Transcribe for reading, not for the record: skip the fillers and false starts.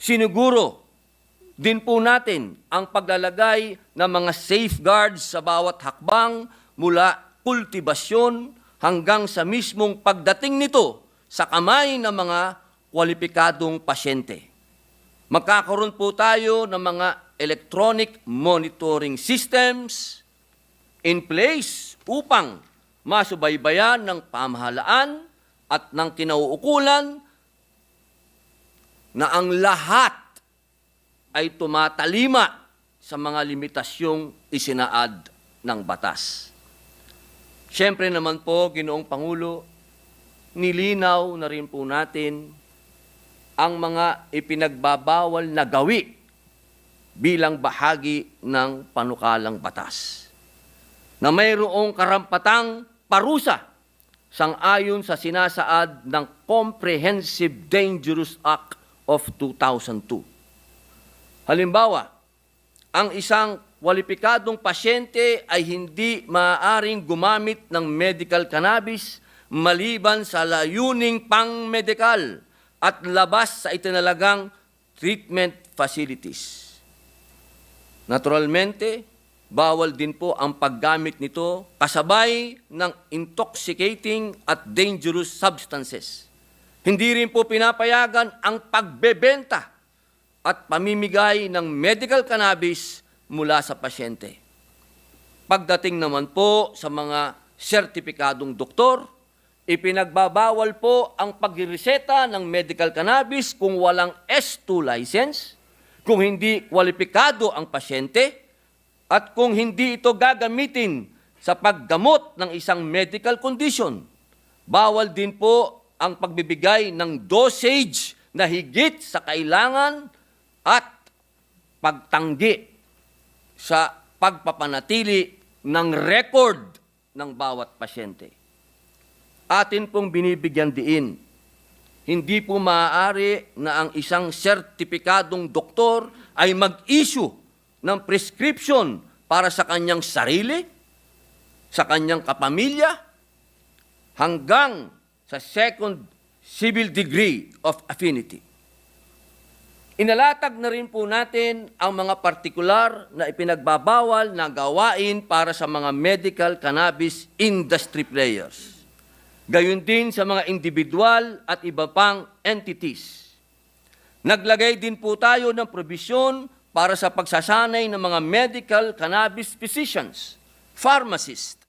Siniguro din po natin ang paglalagay ng mga safeguards sa bawat hakbang mula kultibasyon hanggang sa mismong pagdating nito sa kamay ng mga kwalipikadong pasyente. Magkakaroon po tayo ng mga electronic monitoring systems in place upang masubaybayan ng pamahalaan at ng kinauukulan na ang lahat ay tumatalima sa mga limitasyong isinaad ng batas. Siyempre naman po, Ginoong Pangulo, nilinaw na rin po natin ang mga ipinagbabawal na gawi bilang bahagi ng panukalang batas na mayroong karampatang parusa sang-ayon sa sinasaad ng Comprehensive Dangerous Act of 2002. Halimbawa, ang isang kwalipikadong pasyente ay hindi maaaring gumamit ng medical cannabis maliban sa layuning pang-medikal at labas sa itinalagang treatment facilities. Naturalmente, bawal din po ang paggamit nito kasabay ng intoxicating at dangerous substances. Hindi rin po pinapayagan ang pagbebenta at pamimigay ng medical cannabis mula sa pasyente. Pagdating naman po sa mga sertipikadong doktor, ipinagbabawal po ang pagreseta ng medical cannabis kung walang S2 license, kung hindi kwalipikado ang pasyente, at kung hindi ito gagamitin sa paggamot ng isang medical condition. Bawal din po ang pagbibigay ng dosage na higit sa kailangan at pagtanggi sa pagpapanatili ng record ng bawat pasyente. Atin pong binibigyan diin, hindi po maaari na ang isang sertipikadong doktor ay mag-issue ng prescription para sa kanyang sarili, sa kanyang kapamilya, hanggang sa second civil degree of affinity. Inalatag na rin po natin ang mga partikular na ipinagbabawal na gawain para sa mga medical cannabis industry players. Gayon din sa mga individual at iba pang entities. Naglagay din po tayo ng probisyon para sa pagsasanay ng mga medical cannabis physicians, pharmacists,